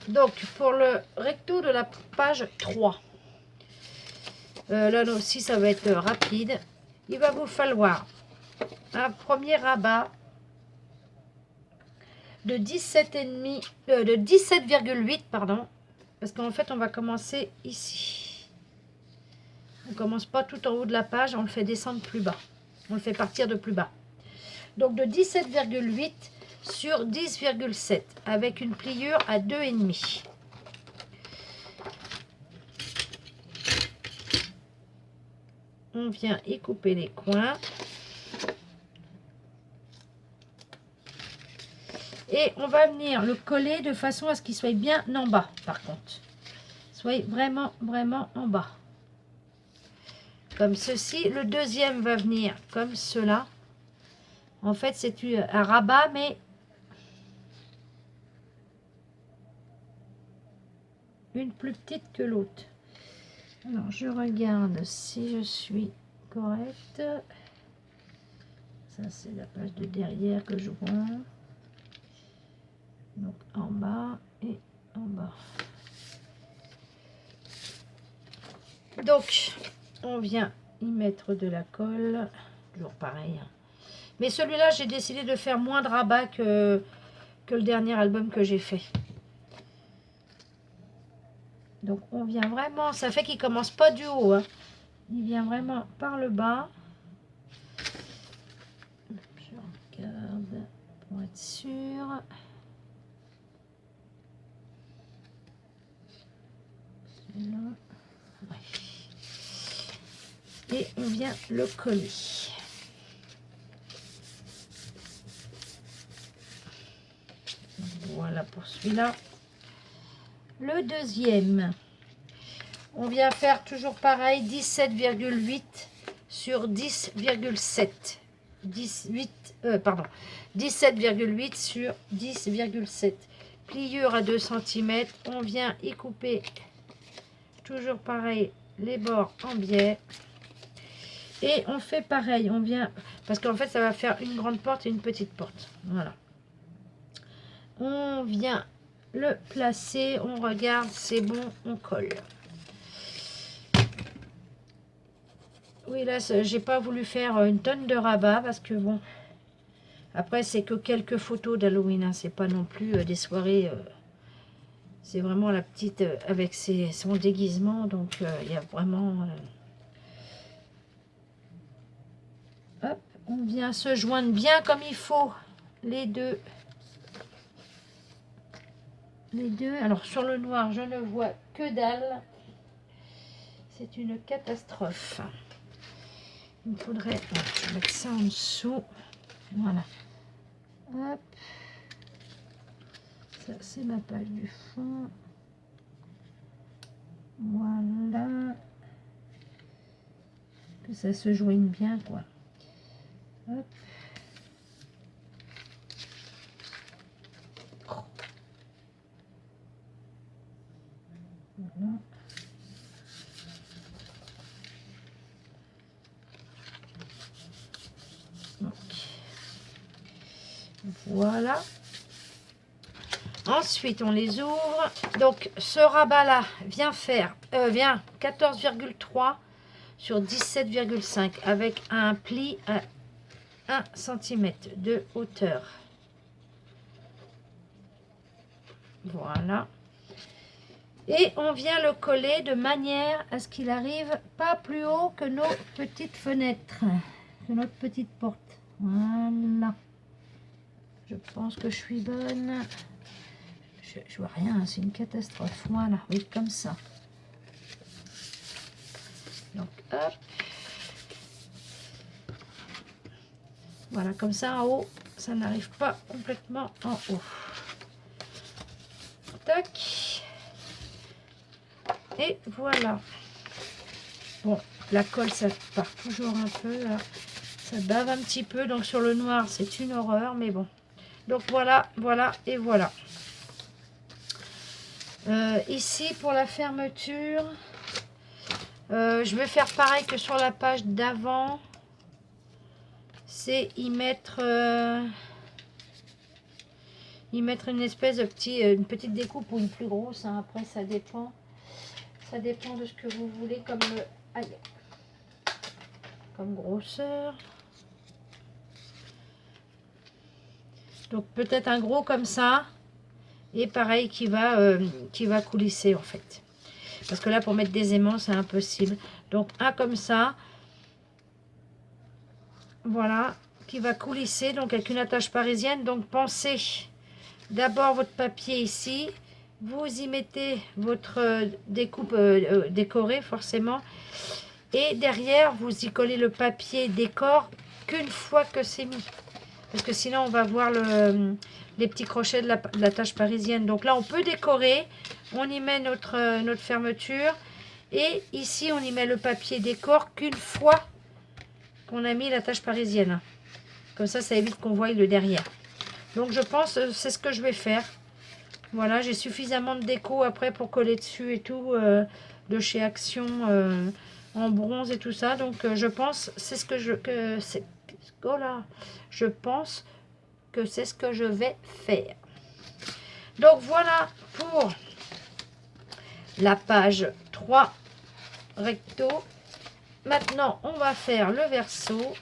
Donc, pour le recto de la page 3, là aussi, ça va être rapide. Il va vous falloir un premier rabat de 17,5, de 17,8, pardon. Parce qu'en fait, on va commencer ici. On commence pas tout en haut de la page, on le fait descendre plus bas. On le fait partir de plus bas. Donc, de 17,8 sur 10,7 avec une pliure à 2,5. On vient y couper les coins. Et on va venir le coller de façon à ce qu'il soit bien en bas, par contre. Soit vraiment, vraiment en bas. Comme ceci. Le deuxième va venir comme cela. En fait, c'est un rabat, mais une plus petite que l'autre. Alors, je regarde si je suis correcte. Ça, c'est la page de derrière que je vois. Donc, en bas et en bas. Donc, on vient y mettre de la colle. Toujours pareil. Mais celui-là, j'ai décidé de faire moins de rabat que le dernier album que j'ai fait. Donc, on vient vraiment... Ça fait qu'il commence pas du haut. Hein. Il vient vraiment par le bas. Je regarde pour être sûr. Celui-là. Ouais. Et on vient le coller. Voilà pour celui-là. Le deuxième, on vient faire toujours pareil, 17,8 sur 10,7. 17,8 sur 10,7. Pliure à 2 cm. On vient y couper toujours pareil les bords en biais. Et on fait pareil, on vient, parce qu'en fait ça va faire une grande porte et une petite porte. Voilà. On vient le placer, on regarde, c'est bon, on colle. Oui, là, j'ai pas voulu faire une tonne de rabat parce que bon, après, c'est que quelques photos d'Halloween, hein, c'est pas non plus des soirées. C'est vraiment la petite avec son déguisement, donc il y a vraiment. Hop, on vient se joindre bien comme il faut, les deux. Les deux. Alors, sur le noir, je ne vois que dalle. C'est une catastrophe. Il me faudrait je vais mettre ça en dessous. Voilà. Hop. Ça, c'est ma page du fond. Voilà. Que ça se joigne bien, quoi. Hop. Voilà. Donc, voilà. Ensuite, on les ouvre. Donc, ce rabat-là vient 14,3 sur 17,5 avec un pli à 1 cm de hauteur. Voilà. Et on vient le coller de manière à ce qu'il arrive pas plus haut que nos petites fenêtres, que notre petite porte. Voilà. Je pense que je suis bonne. Je vois rien, c'est une catastrophe. Voilà, oui, comme ça. Donc, hop. Voilà, comme ça en haut, ça n'arrive pas complètement en haut. Tac. Et voilà. Bon, la colle, ça part toujours un peu, là. Ça bave un petit peu, donc sur le noir, c'est une horreur, mais bon. Donc voilà, voilà et voilà. Ici, pour la fermeture, je vais faire pareil que sur la page d'avant. C'est y mettre y mettre une espèce de petit, une petite découpe ou une plus grosse. Hein. Après, ça dépend. Ça dépend de ce que vous voulez comme, aïe, comme grosseur. Donc peut-être un gros comme ça. Et pareil qui va coulisser en fait. Parce que là, pour mettre des aimants, c'est impossible. Donc un comme ça. Voilà, qui va coulisser donc avec une attache parisienne. Donc pensez d'abord votre papier ici, vous y mettez votre découpe décorée forcément, et derrière vous y collez le papier décor qu'une fois que c'est mis, parce que sinon on va voir les petits crochets de l'attache parisienne. Donc là on peut décorer, on y met notre fermeture, et ici on y met le papier décor qu'une fois qu'on a mis l'attache parisienne. Comme ça, ça évite qu'on voie le derrière. Donc, je pense c'est ce que je vais faire. Voilà, j'ai suffisamment de déco après pour coller dessus et tout, de chez Action en bronze et tout ça. Donc, je pense c'est ce que oh là, je pense que c'est ce que je vais faire. Donc, voilà pour la page 3 recto. Maintenant, on va faire le verso.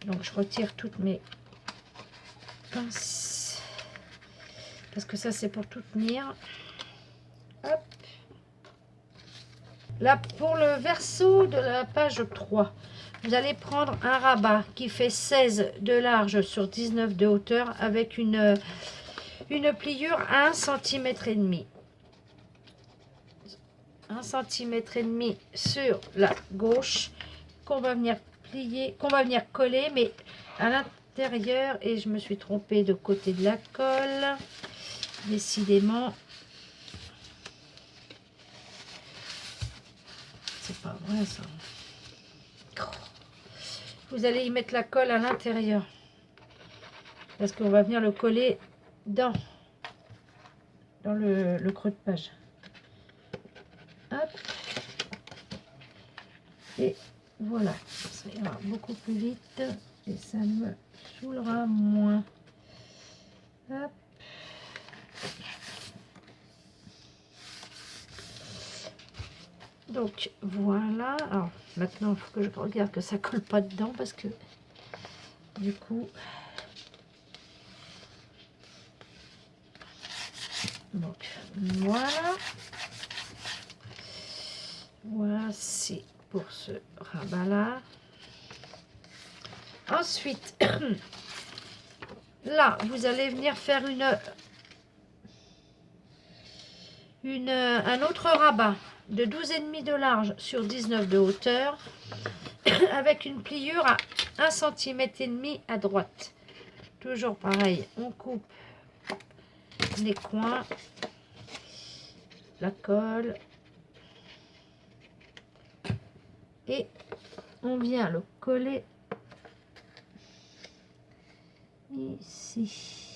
Donc, je retire toutes mes pinces. Parce que ça, c'est pour tout tenir. Hop. Là, pour le verso de la page 3, vous allez prendre un rabat qui fait 16 de large sur 19 de hauteur avec une pliure à 1,5 cm. 1,5 cm sur la gauche qu'on va venir plier, qu'on va venir coller, mais à l'intérieur, et je me suis trompée de côté de la colle, décidément. C'est pas vrai ça. Vous allez y mettre la colle à l'intérieur. Parce qu'on va venir le coller dans le creux de page. Hop. Et voilà. Ça ira beaucoup plus vite. Et ça me saoulera moins. Hop. Donc voilà. Alors maintenant il faut que je regarde que ça colle pas dedans parce que du coup. Donc voilà. Voici pour ce rabat là. Ensuite, là vous allez venir faire un autre rabat de 12,5 de large sur 19 de hauteur avec une pliure à 1,5 cm à droite. Toujours pareil, on coupe les coins, la colle et on vient le coller ici.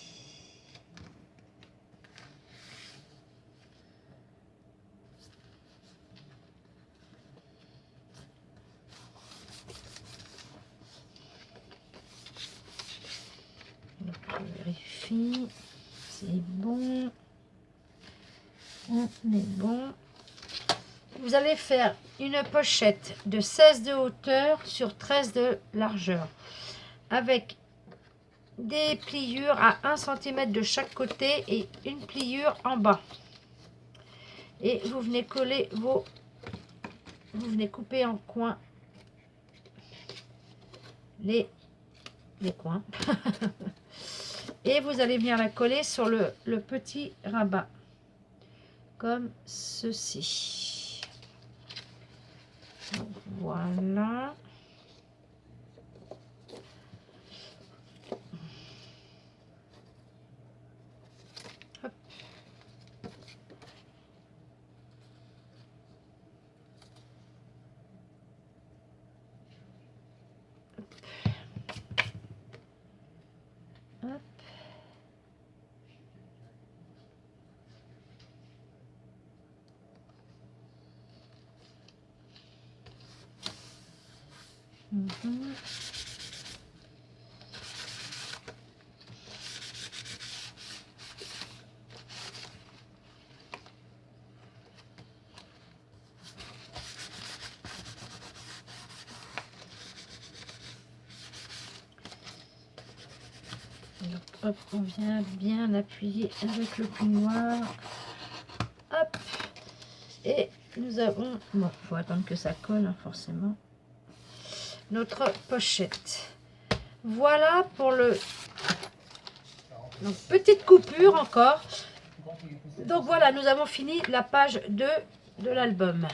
Donc, je vérifie, c'est bon, on est bon. Vous allez faire une pochette de 16 de hauteur sur 13 de largeur avec des pliures à 1 cm de chaque côté et une pliure en bas. Et vous venez coller vous venez couper en coin les coins. Et vous allez venir la coller sur le petit rabat. Comme ceci. Donc, voilà. Hop. Hop. Hop, on vient bien appuyer avec le peignoir. Hop. Et nous avons... Bon, il faut attendre que ça colle, hein, forcément. Notre pochette. Voilà pour le... Donc, petite coupure encore. Donc voilà, nous avons fini la page 2 de l'album.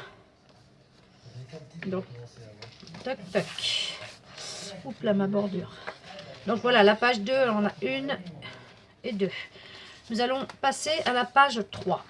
Donc, tac, tac. Oups là, ma bordure. Donc voilà, la page 2, on a 1 et 2. Nous allons passer à la page 3.